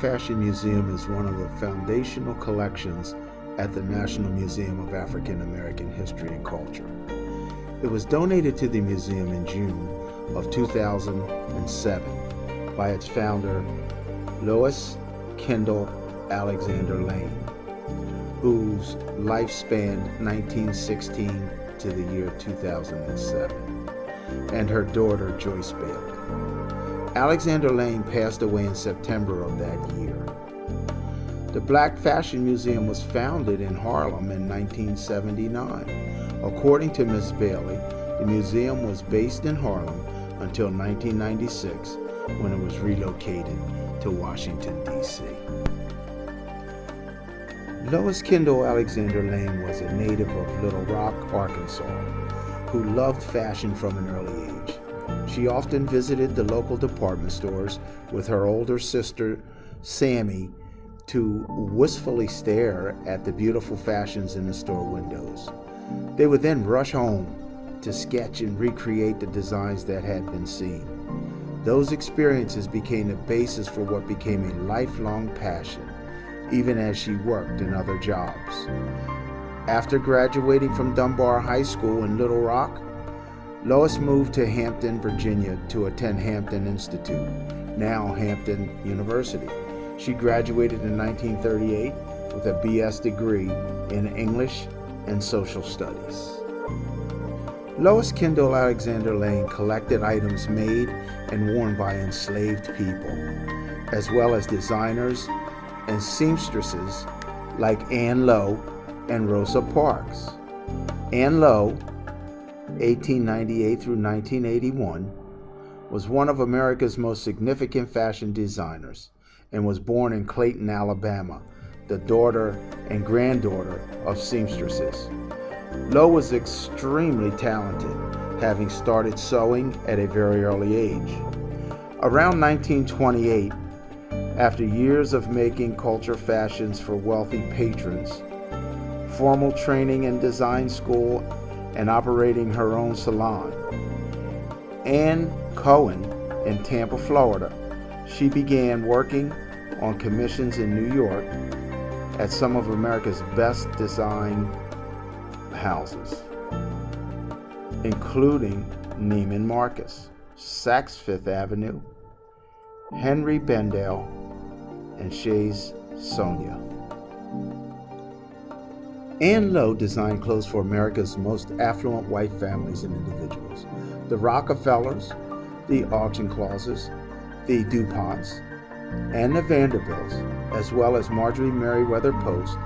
Fashion Museum is one of the foundational collections at the National Museum of African American History and Culture. It was donated to the museum in June of 2007 by its founder, Lois Kendall Alexander Lane, whose life spanned 1916 to the year 2007, and her daughter, Joyce Bailey. Alexander Lane passed away in September of that year. The Black Fashion Museum was founded in Harlem in 1979. According to Ms. Bailey, the museum was based in Harlem until 1996, when it was relocated to Washington, D.C. Lois Kendall Alexander Lane was a native of Little Rock, Arkansas, who loved fashion from an early age. She often visited the local department stores with her older sister, Sammy, to wistfully stare at the beautiful fashions in the store windows. They would then rush home to sketch and recreate the designs that had been seen. Those experiences became the basis for what became a lifelong passion, even as she worked in other jobs. After graduating from Dunbar High School in Little Rock, Lois moved to Hampton, Virginia to attend Hampton Institute, now Hampton University. She graduated in 1938 with a BS degree in English and Social Studies. Lois Kendall Alexander Lane collected items made and worn by enslaved people, as well as designers and seamstresses like Anne Lowe and Rosa Parks. Anne Lowe, 1898 through 1981, was one of America's most significant fashion designers and was born in Clayton, Alabama, the daughter and granddaughter of seamstresses. Lowe was extremely talented, having started sewing at a very early age. Around 1928, after years of making culture fashions for wealthy patrons, formal training in design school, and operating her own salon, Ann Cohen in Tampa, Florida, she began working on commissions in New York at some of America's best design houses, including Neiman Marcus, Saks Fifth Avenue, Henry Bendel, and Shays Sonia. Anne Lowe designed clothes for America's most affluent white families and individuals: the Rockefellers, the Auchinclauses, the DuPonts, and the Vanderbilts, as well as Marjorie Merriweather Post,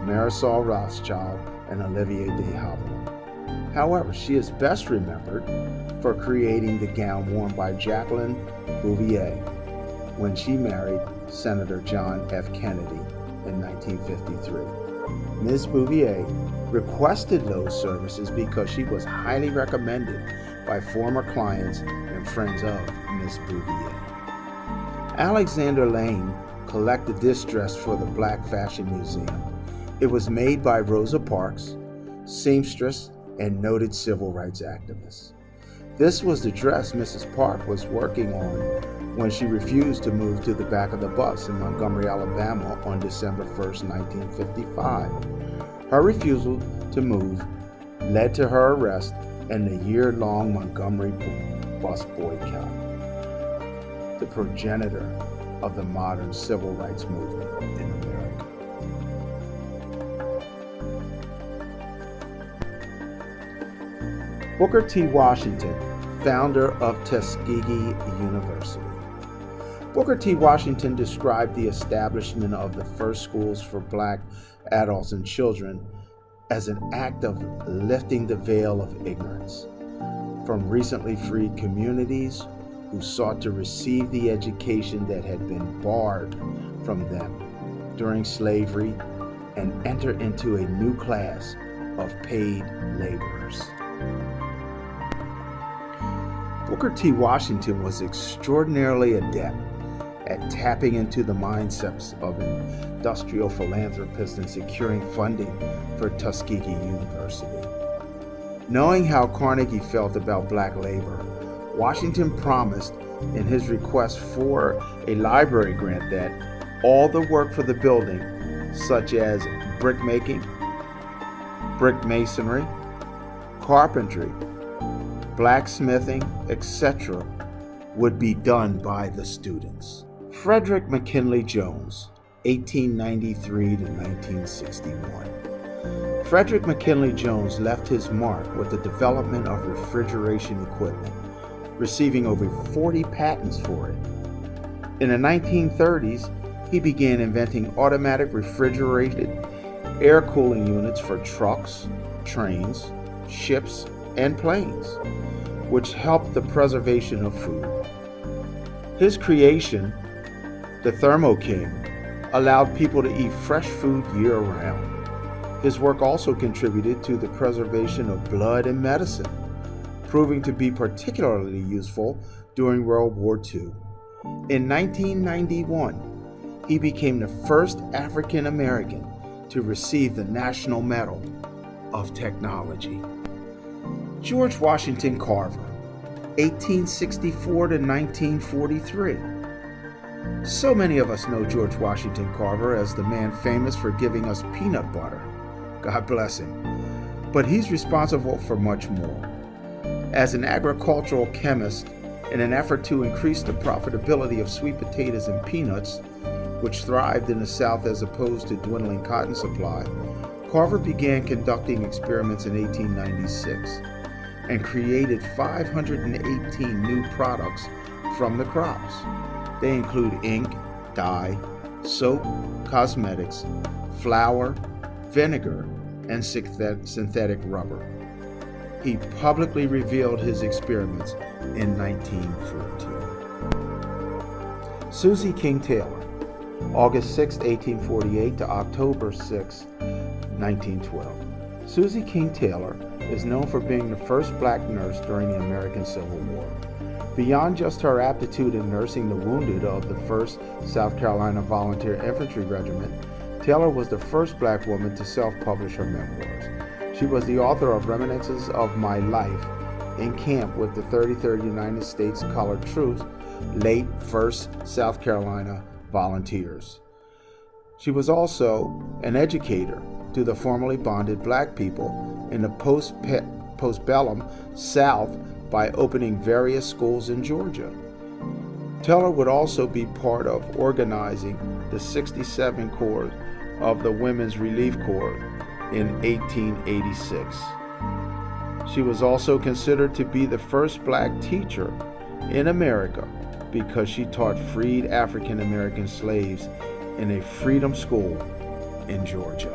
Marisol Rothschild, and Olivier de Havilland. However, she is best remembered for creating the gown worn by Jacqueline Bouvier when she married Senator John F. Kennedy in 1953. Ms. Bouvier requested those services because she was highly recommended by former clients and friends of Ms. Bouvier. Alexander Lane collected this dress for the Black Fashion Museum. It was made by Rosa Parks, seamstress and noted civil rights activist. This was the dress Mrs. Park was working on when she refused to move to the back of the bus in Montgomery, Alabama on December 1st, 1955. Her refusal to move led to her arrest and the year-long Montgomery bus boycott, the progenitor of the modern civil rights movement in America. Booker T. Washington, founder of Tuskegee University. Booker T. Washington described the establishment of the first schools for Black adults and children as an act of lifting the veil of ignorance from recently freed communities who sought to receive the education that had been barred from them during slavery and enter into a new class of paid laborers. Booker T. Washington was extraordinarily adept at tapping into the mindsets of industrial philanthropists and securing funding for Tuskegee University. Knowing how Carnegie felt about Black labor, Washington promised in his request for a library grant that all the work for the building, such as brick making, brick masonry, carpentry, blacksmithing, etc., would be done by the students. Frederick McKinley Jones, 1893 to 1961. Frederick McKinley Jones left his mark with the development of refrigeration equipment, receiving over 40 patents for it. In the 1930s, he began inventing automatic refrigerated air cooling units for trucks, trains, ships, and planes, which helped the preservation of food. His creation, the Thermo King, allowed people to eat fresh food year-round. His work also contributed to the preservation of blood and medicine, proving to be particularly useful during World War II. In 1991, he became the first African American to receive the National Medal of Technology. George Washington Carver, 1864 to 1943. So many of us know George Washington Carver as the man famous for giving us peanut butter. God bless him. But he's responsible for much more. As an agricultural chemist, in an effort to increase the profitability of sweet potatoes and peanuts, which thrived in the South as opposed to dwindling cotton supply, Carver began conducting experiments in 1896 and created 518 new products from the crops. They include ink, dye, soap, cosmetics, flour, vinegar, and synthetic rubber. He publicly revealed his experiments in 1914. Susie King Taylor, August 6, 1848 to October 6, 1912. Susie King Taylor is known for being the first black nurse during the American Civil War. Beyond just her aptitude in nursing the wounded of the 1st South Carolina Volunteer Infantry Regiment, Taylor was the first black woman to self-publish her memoirs. She was the author of Reminiscences of My Life in Camp with the 33rd United States Colored Troops, late 1st South Carolina Volunteers. She was also an educator to the formerly bonded black people in the postbellum South by opening various schools in Georgia. Taylor would also be part of organizing the 67 Corps of the Women's Relief Corps in 1886. She was also considered to be the first black teacher in America because she taught freed African American slaves in a freedom school in Georgia.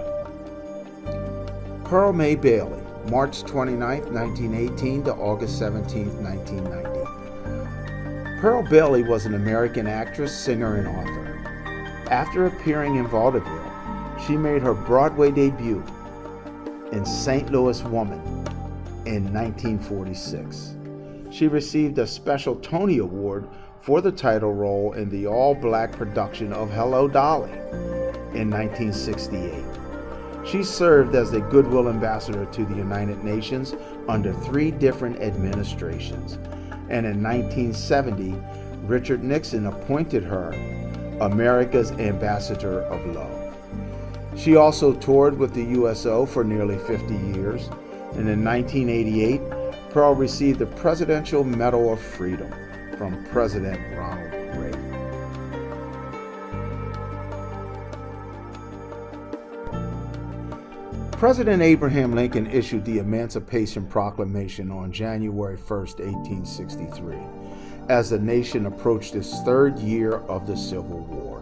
Pearl May Bailey, March 29, 1918 to August 17, 1990. Pearl Bailey was an American actress, singer, and author. After appearing in vaudeville, she made her Broadway debut in St. Louis Woman in 1946. She received a special Tony Award for the title role in the all-black production of Hello, Dolly in 1968. She served as a Goodwill Ambassador to the United Nations under 3 different administrations, and in 1970, Richard Nixon appointed her America's Ambassador of Love. She also toured with the USO for nearly 50 years, and in 1988, Pearl received the Presidential Medal of Freedom from President Ronald Reagan. President Abraham Lincoln issued the Emancipation Proclamation on January 1, 1863, as the nation approached its 3rd year of the Civil War.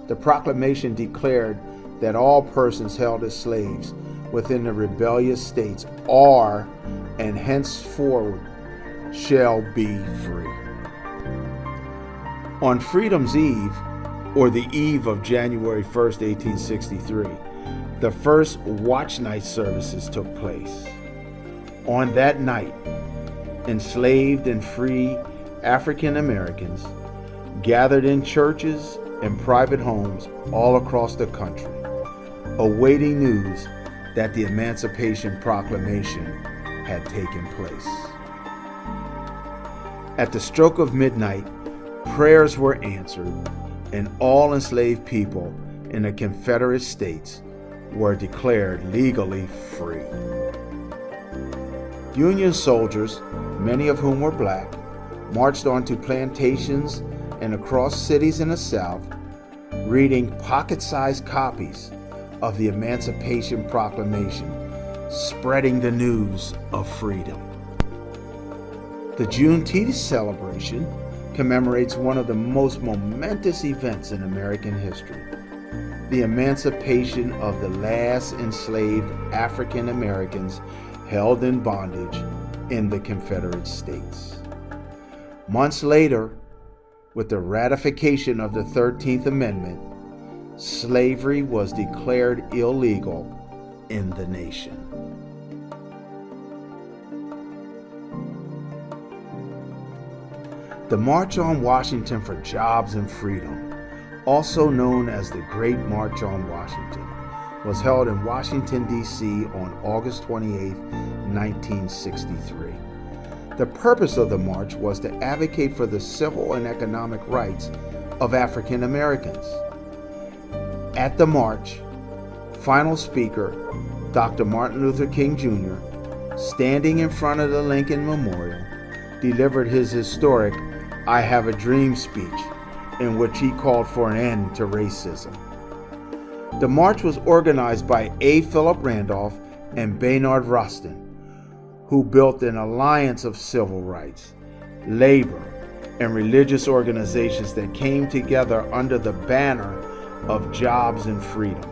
The proclamation declared that all persons held as slaves within the rebellious states are and henceforward shall be free. On Freedom's Eve, or the eve of January 1, 1863, the first watch night services took place. On that night, enslaved and free African Americans gathered in churches and private homes all across the country, awaiting news that the Emancipation Proclamation had taken place. At the stroke of midnight, prayers were answered, and all enslaved people in the Confederate States were declared legally free. Union soldiers, many of whom were black, marched onto plantations and across cities in the South, reading pocket-sized copies of the Emancipation Proclamation, spreading the news of freedom. The Juneteenth celebration commemorates one of the most momentous events in American history, the emancipation of the last enslaved African Americans held in bondage in the Confederate States. Months later, with the ratification of the 13th Amendment, slavery was declared illegal in the nation. The March on Washington for Jobs and Freedom, also known as the Great March on Washington, was held in Washington, D.C. on August 28, 1963. The purpose of the march was to advocate for the civil and economic rights of African Americans. At the march, final speaker, Dr. Martin Luther King Jr., standing in front of the Lincoln Memorial, delivered his historic "I Have a Dream" speech, in which he called for an end to racism. The march was organized by A. Philip Randolph and Baynard Rustin, who built an alliance of civil rights, labor, and religious organizations that came together under the banner of jobs and freedom.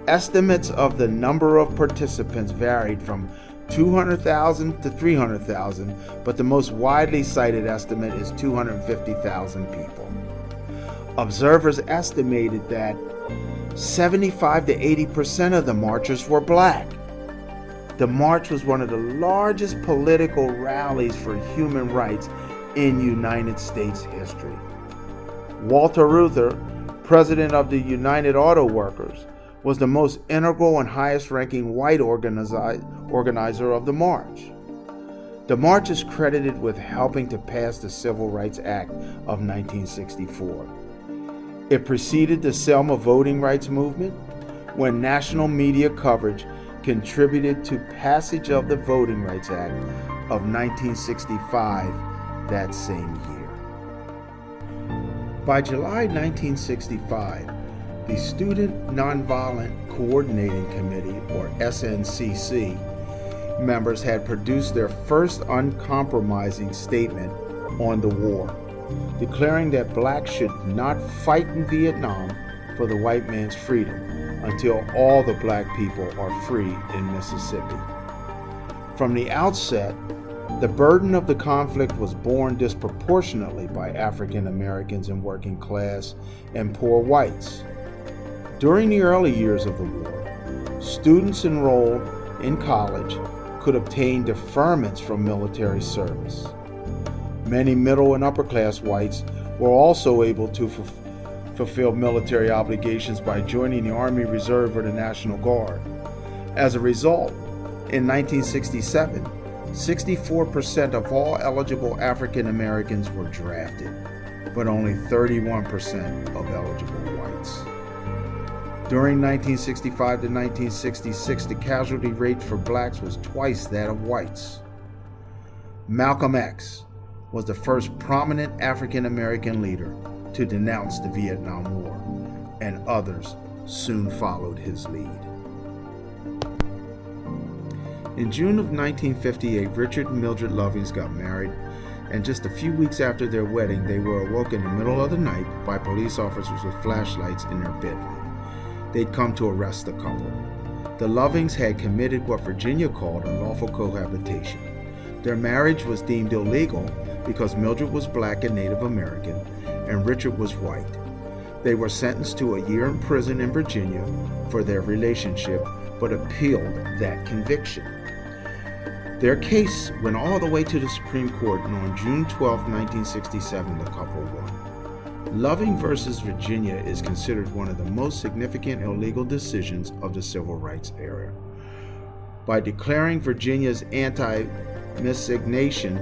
Estimates of the number of participants varied from 200,000 to 300,000, but the most widely cited estimate is 250,000 people. Observers estimated that 75 to 80% of the marchers were black. The march was one of the largest political rallies for human rights in United States history. Walter Reuther, president of the United Auto Workers, was the most integral and highest-ranking white organizer of the march. The march is credited with helping to pass the Civil Rights Act of 1964. It preceded the Selma voting rights movement, when national media coverage contributed to passage of the Voting Rights Act of 1965 that same year. By July 1965, the Student Nonviolent Coordinating Committee, or SNCC, members had produced their first uncompromising statement on the war, declaring that blacks should not fight in Vietnam for the white man's freedom until all the black people are free in Mississippi. From the outset, the burden of the conflict was borne disproportionately by African Americans and working class and poor whites. During the early years of the war, students enrolled in college could obtain deferments from military service. Many middle and upper class whites were also able to fulfill military obligations by joining the Army Reserve or the National Guard. As a result, in 1967, 64% of all eligible African Americans were drafted, but only 31% of eligible whites. During 1965 to 1966, the casualty rate for blacks was twice that of whites. Malcolm X was the first prominent African American leader to denounce the Vietnam War, and others soon followed his lead. In June of 1958, Richard and Mildred Lovings got married, and just a few weeks after their wedding, they were awoken in the middle of the night by police officers with flashlights in their bedroom. They'd come to arrest the couple. The Lovings had committed what Virginia called unlawful cohabitation. Their marriage was deemed illegal because Mildred was black and Native American, and Richard was white. They were sentenced to a year in prison in Virginia for their relationship, but appealed that conviction. Their case went all the way to the Supreme Court, and on June 12, 1967, the couple won. Loving versus Virginia is considered one of the most significant illegal decisions of the Civil Rights era. By declaring Virginia's anti-miscegnation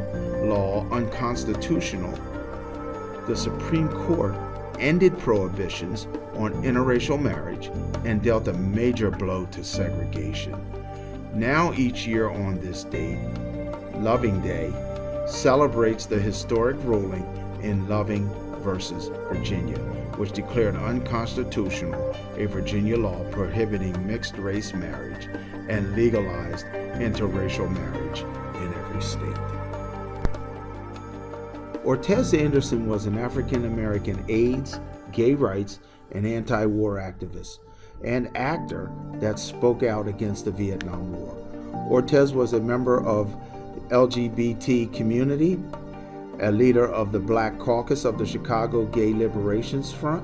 law unconstitutional, the Supreme Court ended prohibitions on interracial marriage and dealt a major blow to segregation. Now each year on this date, Loving Day celebrates the historic ruling in Loving versus Virginia, which declared unconstitutional a Virginia law prohibiting mixed-race marriage and legalized interracial marriage in every state. Ortez Anderson was an African-American AIDS, gay rights, and anti-war activist and actor that spoke out against the Vietnam War. Ortez was a member of the LGBT community, a leader of the Black Caucus of the Chicago Gay Liberations Front,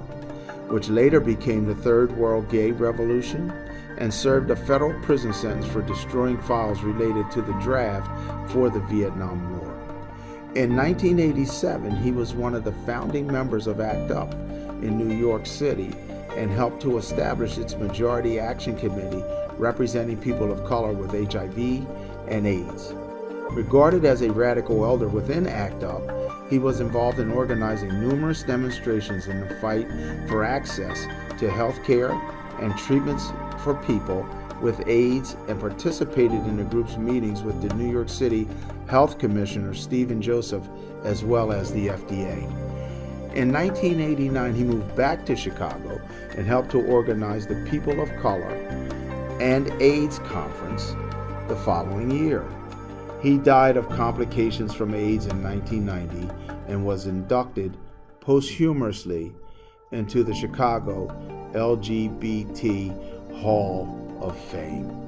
which later became the Third World Gay Revolution, and served a federal prison sentence for destroying files related to the draft for the Vietnam War. In 1987, he was one of the founding members of ACT UP in New York City and helped to establish its Majority Action Committee representing people of color with HIV and AIDS. Regarded as a radical elder within ACT UP, he was involved in organizing numerous demonstrations in the fight for access to health care and treatments for people with AIDS and participated in the group's meetings with the New York City Health Commissioner Stephen Joseph as well as the FDA. In 1989, he moved back to Chicago and helped to organize the People of Color and AIDS Conference the following year. He died of complications from AIDS in 1990 and was inducted posthumously into the Chicago LGBT Hall of Fame.